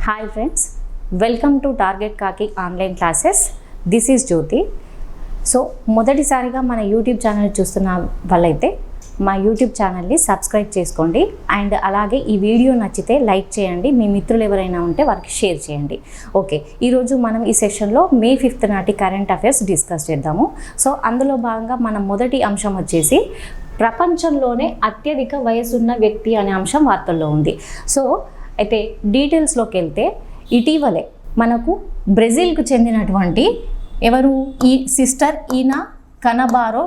Hi friends, welcome to target కాకి online classes. This is Jyothi. So మొదటిసారిగా మన YouTube channel చూస్తున్న వాళ్ళైతే మా యూట్యూబ్ ఛానల్ని సబ్స్క్రైబ్ చేసుకోండి. అండ్ అలాగే ఈ వీడియో నచ్చితే లైక్ చేయండి. మీ మిత్రులు ఎవరైనా ఉంటే వారికి షేర్ చేయండి. ఓకే, ఈరోజు మనం ఈ సెషన్లో మే 5th నాటి కరెంట్ అఫైర్స్ డిస్కస్ చేద్దాము. సో అందులో భాగంగా మన మొదటి అంశం వచ్చేసి ప్రపంచంలోనే అత్యధిక వయసున్న వ్యక్తి అనే అంశం వార్తల్లో ఉంది. సో అయితే డీటెయిల్స్లోకి వెళ్తే ఇటీవలే మనకు బ్రెజిల్కు చెందినటువంటి ఎవరు ఈ సిస్టర్ ఈనా కనబారో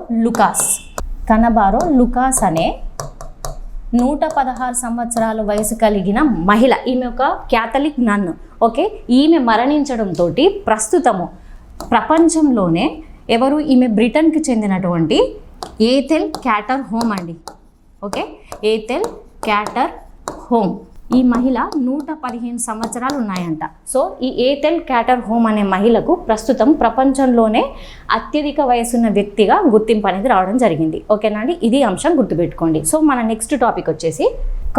లుకాస్ అనే 116 సంవత్సరాల వయసు కలిగిన మహిళ. ఈమె ఒక క్యాథలిక్ నన్. ఓకే, ఈమె మరణించడంతో ప్రస్తుతము ప్రపంచంలోనే ఎవరు ఈమె బ్రిటన్కి చెందినటువంటి ఏథెల్ క్యాటర్ హోమ్ అండి. ఓకే, ఏథెల్ క్యాటర్ హోమ్ ఈ మహిళ 115 సంవత్సరాలు ఉన్నాయంట. సో ఈ ఏథెల్ క్యాటర్ హోమ్ అనే మహిళకు ప్రస్తుతం ప్రపంచంలోనే అత్యధిక వయసున్న వ్యక్తిగా గుర్తింపు అనేది రావడం జరిగింది. ఓకేనా అండి, ఇది అంశం గుర్తుపెట్టుకోండి. సో మన నెక్స్ట్ టాపిక్ వచ్చేసి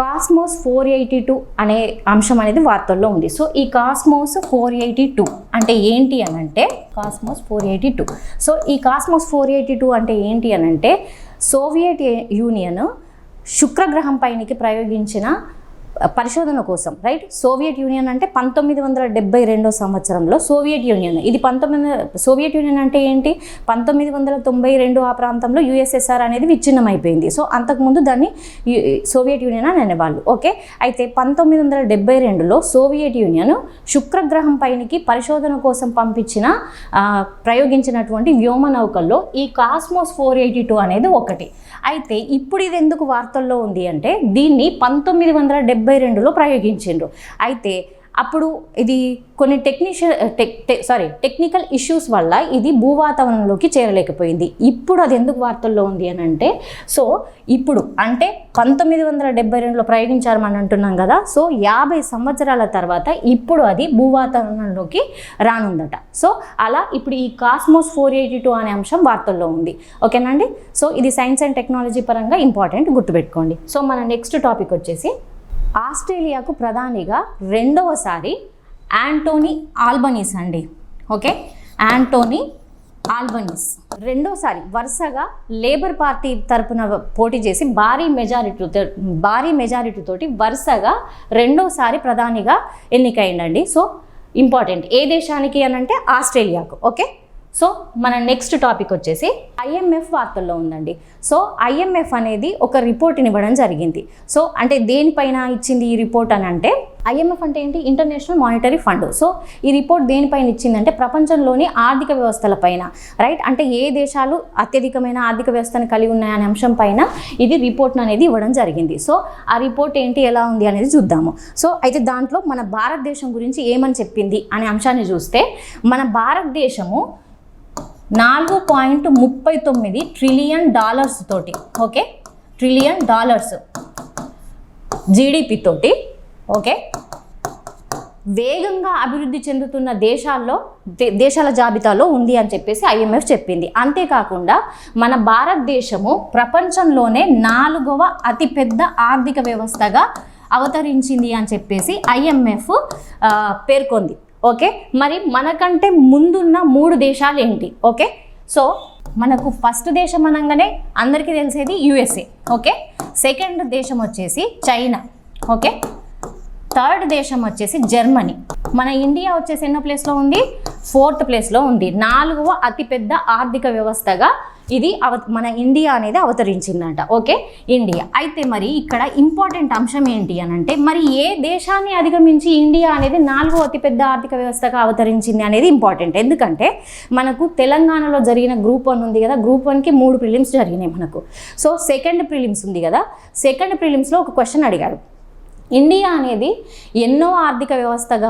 కాస్మోస్ 482 అనే అంశం అనేది వార్తల్లో ఉంది. సో ఈ కాస్మోస్ 482 అంటే ఏంటి అని అంటే కాస్మోస్ 482. సో ఈ కాస్మోస్ 482 అంటే ఏంటి అని అంటే సోవియట్ యూనియన్ శుక్రగ్రహం పైనకి ప్రయోగించిన పరిశోధన కోసం, రైట్. సోవియట్ యూనియన్ అంటే 1972 సంవత్సరంలో సోవియట్ యూనియన్, ఇది సోవియట్ యూనియన్ అంటే ఏంటి, 1992 ఆ ప్రాంతంలో యుఎస్ఎస్ఆర్ అనేది విచ్ఛిన్నమైపోయింది. సో అంతకుముందు దాన్ని సోవియట్ యూనియన్ అని అనేవాళ్ళు. ఓకే, అయితే 1972లో సోవియట్ యూనియన్ శుక్రగ్రహం పైనకి పరిశోధన కోసం ప్రయోగించినటువంటి వ్యోమ నౌకల్లో ఈ కాస్మోస్ 482 అనేది ఒకటి. అయితే ఇప్పుడు ఇది ఎందుకు వార్తల్లో ఉంది అంటే దీన్ని 1972లో ప్రయోగించిండ్రు. అయితే అప్పుడు ఇది కొన్ని టెక్నికల్ ఇష్యూస్ వల్ల ఇది భూవాతావరణంలోకి చేరలేకపోయింది. ఇప్పుడు అది ఎందుకు వార్తల్లో ఉంది అని అంటే సో ఇప్పుడు అంటే 1972లో ప్రయోగించారు అని అంటున్నాం కదా. సో 50 సంవత్సరాల తర్వాత ఇప్పుడు అది భూవాతావరణంలోకి రానుందట. సో అలా ఇప్పుడు ఈ కాస్మోస్ 482 అనే అంశం వార్తల్లో ఉంది. ఓకేనండి, సో ఇది సైన్స్ అండ్ టెక్నాలజీ పరంగా ఇంపార్టెంట్, గుర్తుపెట్టుకోండి. సో మన నెక్స్ట్ టాపిక్ వచ్చేసి ఆస్ట్రేలియాకు ప్రధానిగా రెండవసారి యాంటోనీ ఆల్బనీస్ అండి. ఓకే, యాంటోనీ ఆల్బనీస్ రెండోసారి వరుసగా లేబర్ పార్టీ తరపున పోటీ చేసి భారీ మెజారిటీతోటి వరుసగా రెండోసారి ప్రధానిగా ఎన్నికైందండి. సో ఇంపార్టెంట్, ఏ దేశానికి అని అంటే ఆస్ట్రేలియాకు. ఓకే, సో మన నెక్స్ట్ టాపిక్ వచ్చేసి ఐఎంఎఫ్ వార్తల్లో ఉందండి. సో ఐఎంఎఫ్ అనేది ఒక రిపోర్ట్ని ఇవ్వడం జరిగింది. సో అంటే దేనిపైన ఇచ్చింది ఈ రిపోర్ట్ అని అంటే ఐఎంఎఫ్ అంటే ఏంటి, ఇంటర్నేషనల్ మానిటరీ ఫండ్. సో ఈ రిపోర్ట్ దేనిపైన ఇచ్చిందంటే ప్రపంచంలోని ఆర్థిక వ్యవస్థలపైన, రైట్, అంటే ఏ దేశాలు అత్యధికమైన ఆర్థిక వ్యవస్థను కలిగి ఉన్నాయనే అంశం పైన ఇది రిపోర్ట్ అనేది ఇవ్వడం జరిగింది. సో ఆ రిపోర్ట్ ఏంటి, ఎలా ఉంది అనేది చూద్దాము. సో అయితే దాంట్లో మన భారతదేశం గురించి ఏమని చెప్పింది అనే అంశాన్ని చూస్తే మన భారతదేశము $4.39 ట్రిలియన్ తోటి, ఓకే, ట్రిలియన్ డాలర్స్ జీడిపి తోటి, ఓకే, వేగంగా అభివృద్ధి చెందుతున్న దేశాల జాబితాలో ఉంది అని చెప్పేసి ఐఎంఎఫ్ చెప్పింది. అంతేకాకుండా మన భారతదేశము ప్రపంచంలోనే 4వ అతిపెద్ద ఆర్థిక వ్యవస్థగా అవతరించింది అని చెప్పేసి ఐఎంఎఫ్ పేర్కొంది. ఓకే, మరి మనకంటే ముందున్న 3 దేశాలు ఏంటి? ఓకే, సో మనకు ఫస్ట్ దేశం అనగానే అందరికీ తెలిసేది యుఎస్ఏ. ఓకే, సెకండ్ దేశం వచ్చేసి చైనా. ఓకే, థర్డ్ దేశం వచ్చేసి జర్మనీ. మన ఇండియా వచ్చేసి ఎన్నో ప్లేస్లో ఉంది, 4th ప్లేస్లో ఉంది. 4వ అతిపెద్ద ఆర్థిక వ్యవస్థగా ఇది మన ఇండియా అనేది అవతరించిందంట. Okay, India. అయితే మరి ఇక్కడ ఇంపార్టెంట్ అంశం ఏంటి అని అంటే మరి ఏ దేశాన్ని అధిగమించి ఇండియా అనేది 4వ అతిపెద్ద ఆర్థిక వ్యవస్థగా అవతరించింది అనేది ఇంపార్టెంట్. ఎందుకంటే మనకు తెలంగాణలో జరిగిన గ్రూప్ 1 ఉంది కదా, గ్రూప్ 1కి 3 ప్రిలిమ్స్ జరిగినాయి మనకు. సో సెకండ్ ప్రిలిమ్స్ ఉంది కదా, సెకండ్ ప్రిలిమ్స్లో ఒక క్వశ్చన్ అడిగాడు, ఇండియా అనేది ఎన్నో ఆర్థిక వ్యవస్థగా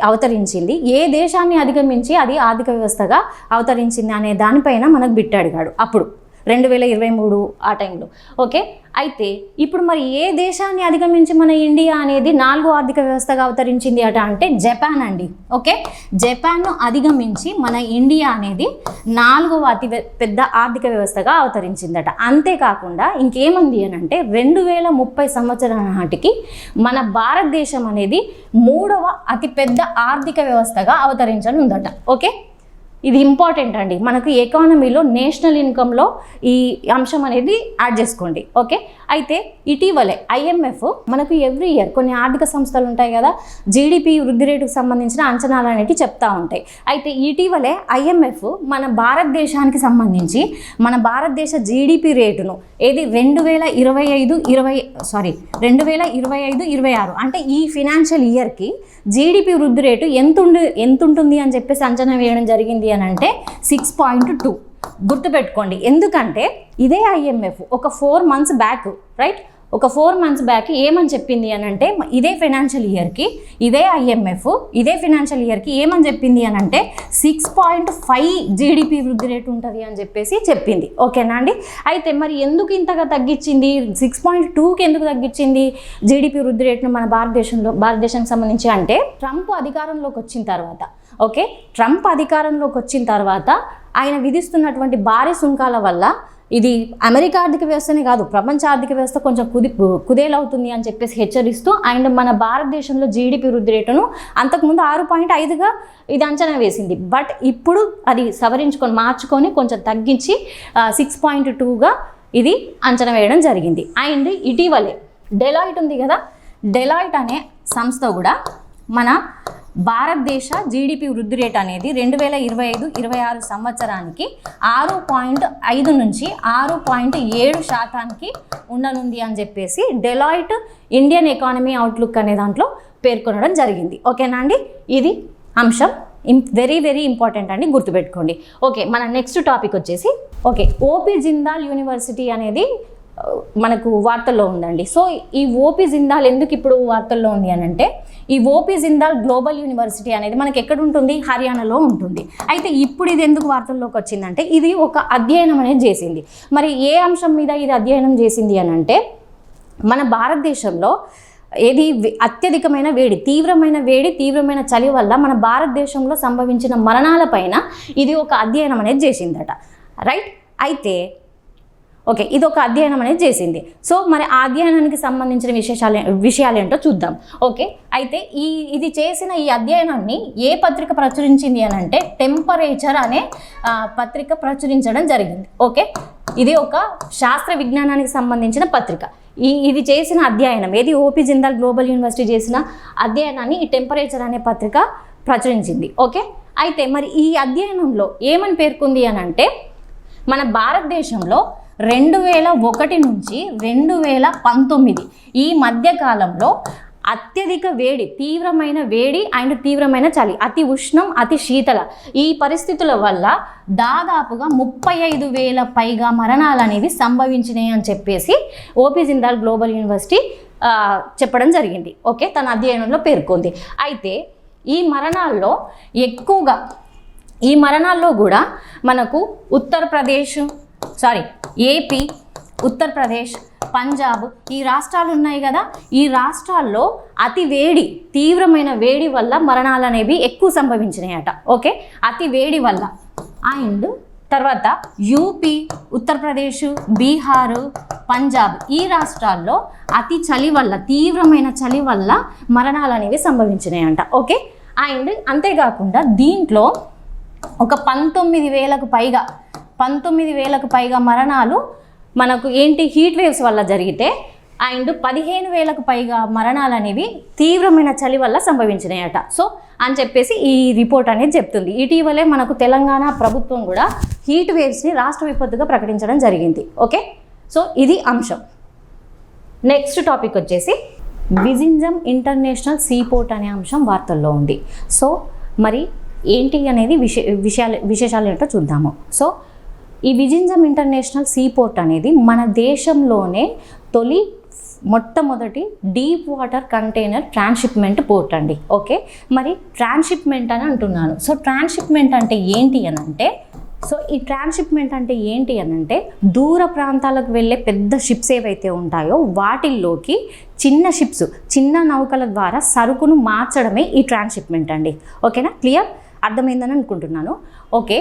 అవతరించింది, ఏ దేశాన్ని అధిగమించి అది ఆర్థిక వ్యవస్థగా అవతరించింది అనే దానిపైన మనకు బిట్ అడిగాడు. అప్పుడు 2023 ఆ టైంలో. ఓకే, అయితే ఇప్పుడు మరి ఏ దేశాన్ని అధిగమించి మన ఇండియా అనేది 4వ ఆర్థిక వ్యవస్థగా అవతరించింది అంటే జపాన్ అండి. ఓకే, జపాన్ను అధిగమించి మన ఇండియా అనేది 4వ అతి పెద్ద ఆర్థిక వ్యవస్థగా అవతరించిందట. అంతేకాకుండా ఇంకేమంది అని అంటే 2030 సంవత్సరం నాటికి మన భారతదేశం అనేది 3వ అతిపెద్ద ఆర్థిక వ్యవస్థగా అవతరించనుందట. ఓకే, ఇది ఇంపార్టెంట్ అండి. మనకు ఎకానమీలో నేషనల్ ఇన్కంలో ఈ అంశం అనేది యాడ్ చేసుకోండి. ఓకే, అయితే ఇటీవలే IMF మనకు ఎవ్రీ ఇయర్ కొన్ని ఆర్థిక సంస్థలు ఉంటాయి కదా, జీడిపి వృద్ధి రేటుకు సంబంధించిన అంచనాలు అనేవి చెప్తూ ఉంటాయి. అయితే ఇటీవలే IMF మన భారతదేశానికి సంబంధించి మన భారతదేశ జీడిపి రేటును ఏది 2025-26 అంటే ఈ ఫినాన్షియల్ ఇయర్కి జీడిపి వృద్ధి రేటు ఎంత ఉంటుంది అని చెప్పేసి అంచనా వేయడం జరిగింది అని అంటే 6.2. గుర్తుపెట్టుకోండి, ఎందుకంటే ఇదే IMF ఒక 4 months బ్యాక్, రైట్, ఒక 4 months బ్యాక్ ఏమని చెప్పింది అని అంటే ఇదే ఫైనాన్షియల్ ఇయర్కి ఇదే IMF ఇదే ఫైనాన్షియల్ ఇయర్కి ఏమని చెప్పింది అని అంటే 6.5 జీడిపి వృద్ధి రేటు ఉంటుంది అని చెప్పేసి చెప్పింది. ఓకేనా అండి. అయితే మరి ఎందుకు ఇంతగా తగ్గించింది, 6.2కి ఎందుకు తగ్గించింది జీడిపి వృద్ధి రేటును మన భారతదేశానికి సంబంధించి అంటే ట్రంప్ అధికారంలోకి వచ్చిన తర్వాత, ఓకే, ట్రంప్ అధికారంలోకి వచ్చిన తర్వాత ఆయన విధిస్తున్నటువంటి భారీ సుంకాల వల్ల ఇది అమెరికా ఆర్థిక వ్యవస్థనే కాదు ప్రపంచ ఆర్థిక వ్యవస్థ కొంచెం కుదేలవుతుంది అని చెప్పేసి హెచ్చరిస్తూ అండ్ మన భారతదేశంలో జీడిపి వృద్ధి రేటును అంతకుముందు 6.5గా ఇది అంచనా వేసింది. బట్ ఇప్పుడు అది మార్చుకొని కొంచెం తగ్గించి 6.2గా ఇది అంచనా వేయడం జరిగింది. అండ్ ఇటీవలే డెలాయిట్ ఉంది కదా, డెలాయిట్ అనే సంస్థ కూడా మన భారతదేశ జీడిపి వృద్ధి రేట్ అనేది 2025-26 సంవత్సరానికి 6.5 నుంచి 6.7% ఉండనుంది అని చెప్పేసి డెలాయిట్ ఇండియన్ ఎకానమీ అవుట్లుక్ అనే దాంట్లో పేర్కొనడం జరిగింది. ఓకేనా అండి, ఇది అంశం వెరీ వెరీ ఇంపార్టెంట్ అండి, గుర్తుపెట్టుకోండి. ఓకే, మన నెక్స్ట్ టాపిక్ వచ్చేసి ఓకే ఓపీ జిందాల్ యూనివర్సిటీ అనేది మనకు వార్తల్లో ఉందండి. సో ఈ ఓపీ జిందాల్ ఎందుకు ఇప్పుడు వార్తల్లో ఉంది అని అంటే ఈ ఓపీ జిందాల్ గ్లోబల్ యూనివర్సిటీ అనేది మనకి ఎక్కడ ఉంటుంది, హర్యానాలో ఉంటుంది. అయితే ఇప్పుడు ఇది ఎందుకు వార్తల్లోకి వచ్చిందంటే ఇది ఒక అధ్యయనం అనేది చేసింది. మరి ఏ అంశం మీద ఇది అధ్యయనం చేసింది అని అంటే మన భారతదేశంలో ఏది అత్యధికమైన వేడి, తీవ్రమైన చలి వల్ల మన భారతదేశంలో సంభవించిన మరణాల పైన ఇది ఒక అధ్యయనం అనేది చేసిందట, రైట్. అయితే ఓకే, ఇది ఒక అధ్యయనం అనేది చేసింది. సో మరి ఆ అధ్యయనానికి సంబంధించిన విషయాలు ఏంటో చూద్దాం. ఓకే, అయితే ఇది చేసిన ఈ అధ్యయనాన్ని ఏ పత్రిక ప్రచురించింది అని అంటే టెంపరేచర్ అనే పత్రిక ప్రచురించడం జరిగింది. ఓకే, ఇది ఒక శాస్త్ర విజ్ఞానానికి సంబంధించిన పత్రిక. ఇది చేసిన అధ్యయనం ఏది ఓపీ జిందాల్ గ్లోబల్ యూనివర్సిటీ చేసిన అధ్యయనాన్ని ఈ టెంపరేచర్ అనే పత్రిక ప్రచురించింది. ఓకే, అయితే మరి ఈ అధ్యయనంలో ఏమని పేర్కొంది అని అంటే మన భారతదేశంలో 2001 నుంచి 2019 ఈ మధ్యకాలంలో అత్యధిక వేడి, తీవ్రమైన వేడి అండ్ తీవ్రమైన చలి, అతి ఉష్ణం, అతి శీతల ఈ పరిస్థితుల వల్ల దాదాపుగా 35,000 పైగా మరణాలు అనేవి సంభవించినాయి అని చెప్పేసి ఓపీ జిందాల్ గ్లోబల్ యూనివర్సిటీ చెప్పడం జరిగింది. ఓకే, తన అధ్యయనంలో పేర్కొంది. అయితే ఈ మరణాల్లో కూడా మనకు ఏపీ, ఉత్తరప్రదేశ్, పంజాబ్ ఈ రాష్ట్రాలు ఉన్నాయి కదా, ఈ రాష్ట్రాల్లో తీవ్రమైన వేడి వల్ల మరణాలు అనేవి ఎక్కువ సంభవించినాయట. ఓకే, అతి వేడి వల్ల. అండ్ తర్వాత యూపీ, ఉత్తరప్రదేశ్, బీహార్, పంజాబ్ ఈ రాష్ట్రాల్లో తీవ్రమైన చలి వల్ల మరణాలు అనేవి సంభవించినాయంట. ఓకే, అండ్ అంతేకాకుండా దీంట్లో ఒక 19,000కు పైగా మరణాలు మనకు హీట్ వేవ్స్ వల్ల జరిగితే అండ్ 15,000కు పైగా మరణాలు అనేవి తీవ్రమైన చలి వల్ల సంభవించినాయట. సో అని చెప్పేసి ఈ రిపోర్ట్ అనేది చెప్తుంది. ఇటీవలే మనకు తెలంగాణ ప్రభుత్వం కూడా హీట్ వేవ్స్ని రాష్ట్ర విపత్తుగా ప్రకటించడం జరిగింది. ఓకే, సో ఇది అంశం. నెక్స్ట్ టాపిక్ వచ్చేసి విజింజమ్ ఇంటర్నేషనల్ సీపోర్ట్ అనే అంశం వార్తల్లో ఉంది. సో మరి ఏంటి అనేది విశేషాలు ఏంటో చూద్దాము. సో ఈ విజింజమ్ ఇంటర్నేషనల్ సీపోర్ట్ అనేది మన దేశంలోనే మొట్టమొదటి deep water container transshipment port అండి. ఓకే, మరి ట్రాన్స్షిప్మెంట్ అని అంటున్నాను. సో ట్రాన్స్షిప్మెంట్ అంటే ఏంటి అని అంటే సో ఈ ట్రాన్స్షిప్మెంట్ అంటే ఏంటి అని అంటే దూర ప్రాంతాలకు వెళ్ళే పెద్ద షిప్స్ ఏవైతే ఉంటాయో వాటిల్లోకి చిన్న షిప్స్, చిన్న నౌకల ద్వారా సరుకును మార్చడమే ఈ ట్రాన్స్షిప్మెంట్ అండి. ఓకేనా, క్లియర్, అర్థమైందని అనుకుంటున్నాను. ఓకే,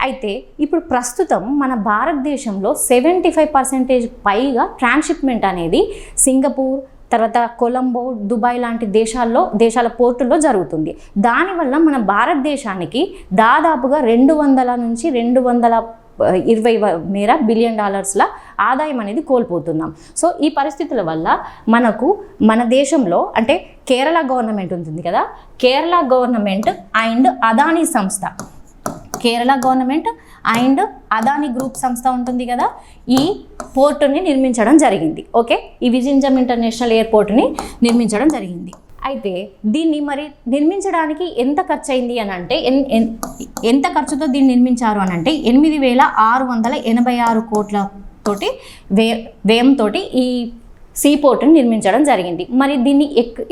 అయితే ఇప్పుడు ప్రస్తుతం మన భారతదేశంలో 75% పైగా ట్రాన్స్షిప్మెంట్ అనేది సింగపూర్, తర్వాత కొలంబో, దుబాయ్ లాంటి దేశాల పోర్టుల్లో జరుగుతుంది. దానివల్ల మన భారతదేశానికి దాదాపుగా 200 నుంచి 220 మేర బిలియన్ డాలర్స్ల ఆదాయం అనేది కోల్పోతున్నాం. సో ఈ పరిస్థితుల వల్ల మన దేశంలో అంటే కేరళ గవర్నమెంట్ ఉంటుంది కదా, కేరళ గవర్నమెంట్ అండ్ అదానీ సంస్థ, Kerala government and Adani group సంస్థ ఉంటుంది కదా, ఈ పోర్టుని నిర్మించడం జరిగింది. ఓకే, ఈ విజింజం ఇంటర్నేషనల్ ఎయిర్పోర్ట్ని నిర్మించడం జరిగింది. అయితే దీన్ని మరి నిర్మించడానికి ఎంత ఖర్చు అయింది అని అంటే ఎంత ఖర్చుతో దీన్ని నిర్మించారు అని అంటే 8,686 కోట్లతోటి వ్యయంతో ఈ సీ పోర్టుని నిర్మించడం జరిగింది. మరి దీన్ని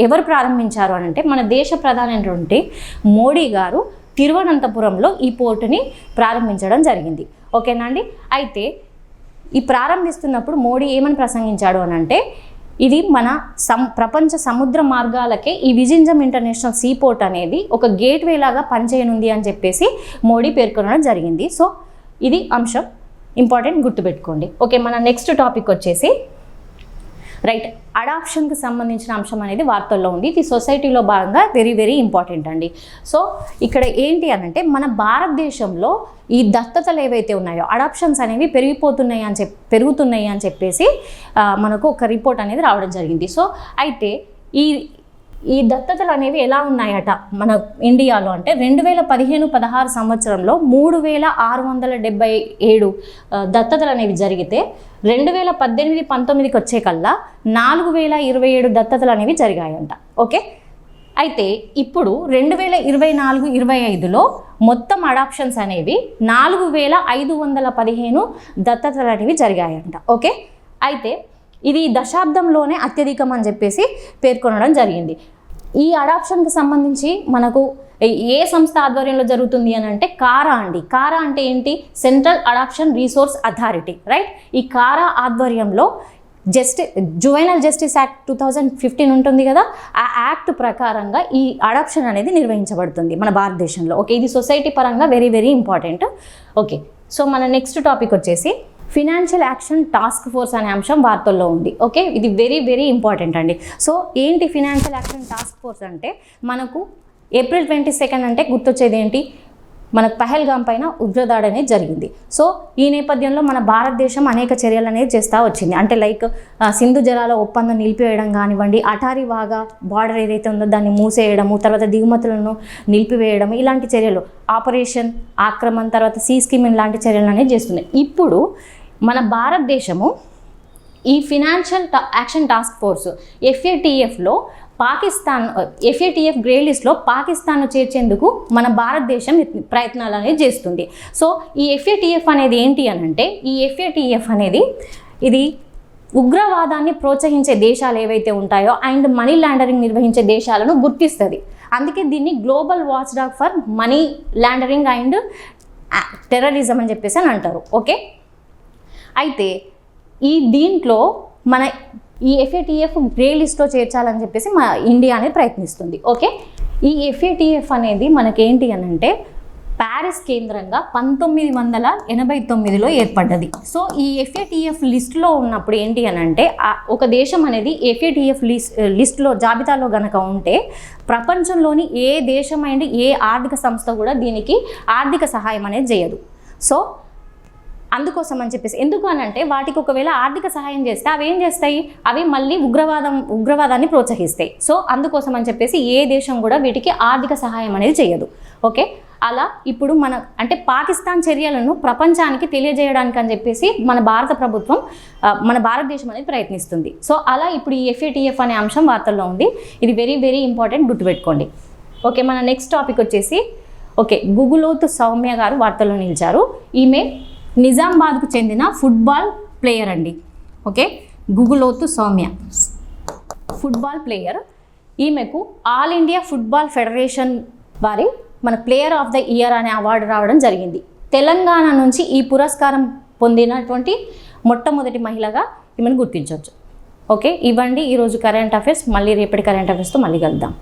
ఎవరు ప్రారంభించారు అని అంటే మన దేశ ప్రధాని మోడీ గారు తిరువనంతపురంలో ఈ పోర్టుని ప్రారంభించడం జరిగింది. ఓకేనా అండి. అయితే ఈ ప్రారంభిస్తున్నప్పుడు మోడీ ఏమని ప్రసంగించాడు అని అంటే ఇది మన ప్రపంచ సముద్ర మార్గాలకే ఈ విజింజం ఇంటర్నేషనల్ సీ పోర్ట్ అనేది ఒక గేట్వే లాగా పనిచేయనుంది అని చెప్పేసి మోడీ పేర్కొనడం జరిగింది. సో ఇది అంశం ఇంపార్టెంట్, గుర్తుపెట్టుకోండి. ఓకే, మన నెక్స్ట్ టాపిక్ వచ్చేసి రైట్, అడాప్షన్కి సంబంధించిన అంశం అనేది వార్తల్లో ఉంది. ఇది సొసైటీలో భాగంగా వెరీ వెరీ ఇంపార్టెంట్ అండి. సో ఇక్కడ ఏంటి అనంటే మన భారతదేశంలో ఈ దత్తతలు ఏవైతే ఉన్నాయో అడాప్షన్స్ అనేవి పెరుగుతున్నాయి అని చెప్పేసి మనకు ఒక రిపోర్ట్ అనేది రావడం జరిగింది. సో అయితే ఈ దత్తతలు అనేవి ఎలా ఉన్నాయట మన ఇండియాలో అంటే 2015-16 సంవత్సరంలో 3,677 దత్తతలు అనేవి జరిగితే 2018-19కి వచ్చే కల్లా 4,027 దత్తతలు అనేవి జరిగాయంట. ఓకే, అయితే ఇప్పుడు 2024-25లో మొత్తం అడాప్షన్స్ అనేవి 4,515 దత్తతలు అనేవి జరిగాయంట. ఓకే, అయితే ఇది దశాబ్దంలోనే అత్యధికం అని చెప్పేసి పేర్కొనడం జరిగింది. ఈ అడాప్షన్కి సంబంధించి మనకు ఏ సంస్థ ఆధ్వర్యంలో జరుగుతుంది అని అంటే కారా అండి. కారా అంటే ఏంటి? Central adoption resource authority, right. ఈ కారా ఆధ్వర్యంలో జువైనల్ జస్టిస్ యాక్ట్ 2015 ఉంటుంది కదా, ఆ యాక్ట్ ప్రకారంగా ఈ అడాప్షన్ అనేది నిర్వహించబడుతుంది మన భారతదేశంలో. ఓకే, ఇది సొసైటీ పరంగా very very important. Okay, so మన నెక్స్ట్ టాపిక్ వచ్చేసి ఫినాన్షియల్ యాక్షన్ టాస్క్ ఫోర్స్ అనే అంశం వార్తల్లో ఉంది. ఓకే, ఇది వెరీ వెరీ ఇంపార్టెంట్ అండి. సో ఏంటి ఫినాన్షియల్ యాక్షన్ టాస్క్ ఫోర్స్ అంటే మనకు April 22 అంటే గుర్తొచ్చేది ఏంటి? మనకు పహల్గాం పైన ఉగ్రదాడి అనేది జరిగింది. సో ఈ నేపథ్యంలో మన భారతదేశం అనేక చర్యలు అనేది చేస్తూ వచ్చింది. అంటే లైక్ సింధు జలాల ఒప్పందం నిలిపివేయడం కానివ్వండి, అటారీ వాగా బార్డర్ ఏదైతే ఉందో దాన్ని మూసేయడము, తర్వాత దిగుమతులను నిలిపివేయడం, ఇలాంటి చర్యలు, ఆపరేషన్ ఆక్రమణ, తర్వాత సీ స్కీమింగ్ లాంటి చర్యలు అనేది చేస్తుంది. ఇప్పుడు మన భారతదేశము ఈ ఫినాన్షియల్ యాక్షన్ టాస్క్ ఫోర్స్ FATFలో FATF గ్రే లిస్ట్లో పాకిస్తాన్ను చేర్చేందుకు మన భారతదేశం ప్రయత్నాలు అనేది చేస్తుంది. సో ఈ FATF అనేది ఏంటి అని అంటే ఈ FATF అనేది ఇది ఉగ్రవాదాన్ని ప్రోత్సహించే దేశాలు ఏవైతే ఉంటాయో అండ్ మనీ లాండరింగ్ నిర్వహించే దేశాలను గుర్తిస్తుంది. అందుకే దీన్ని global watch dog for money laundering and terrorism అని చెప్పేసి అని అంటారు. ఓకే, అయితే దీంట్లో మన ఈ FATF గ్రే లిస్ట్లో చేర్చాలని చెప్పేసి మా ఇండియా అనేది ప్రయత్నిస్తుంది. ఓకే, ఈ FATF అనేది మనకేంటి అని అంటే ప్యారిస్ కేంద్రంగా 1989లో ఏర్పడ్డది. సో ఈ FATF లిస్ట్లో ఉన్నప్పుడు ఏంటి అని అంటే ఒక దేశం అనేది FATF లిస్ట్లో జాబితాలో గనక ఉంటే ప్రపంచంలోని ఏ దేశమైన ఏ ఆర్థిక సంస్థ కూడా దీనికి ఆర్థిక సహాయం అనేది చేయదు. సో అందుకోసం అని చెప్పేసి ఎందుకు అని అంటే వాటికి ఒకవేళ ఆర్థిక సహాయం చేస్తే అవి ఏం చేస్తాయి, అవి మళ్ళీ ఉగ్రవాదాన్ని ప్రోత్సహిస్తాయి. సో అందుకోసం అని చెప్పేసి ఏ దేశం కూడా వీటికి ఆర్థిక సహాయం అనేది చేయదు. ఓకే, అలా ఇప్పుడు అంటే పాకిస్తాన్ చర్యలను ప్రపంచానికి తెలియజేయడానికి అని చెప్పేసి మన భారతదేశం అనేది ప్రయత్నిస్తుంది. సో అలా ఇప్పుడు ఈ FATF అనే అంశం వార్తల్లో ఉంది. ఇది వెరీ వెరీ ఇంపార్టెంట్, గుర్తుపెట్టుకోండి. ఓకే, మన నెక్స్ట్ టాపిక్ వచ్చేసి గుగులోతు సౌమ్య గారు వార్తల్లో నిలిచారు. ఈమె నిజామాబాద్కు చెందిన ఫుట్బాల్ ప్లేయర్ అండి. Okay, Guguloth Soumya football player. ఈమెకు ఆల్ ఇండియా ఫుట్బాల్ ఫెడరేషన్ వారి మన ప్లేయర్ ఆఫ్ ద ఇయర్ అనే అవార్డు రావడం జరిగింది. తెలంగాణ నుంచి ఈ పురస్కారం పొందినటువంటి మొట్టమొదటి మహిళగా ఈమెను గుర్తించవచ్చు. ఓకే, ఇవ్వండి ఈరోజు కరెంట్ అఫైర్స్. మళ్ళీ రేపటి కరెంట్ అఫైర్స్తో మళ్ళీ కలుద్దాం.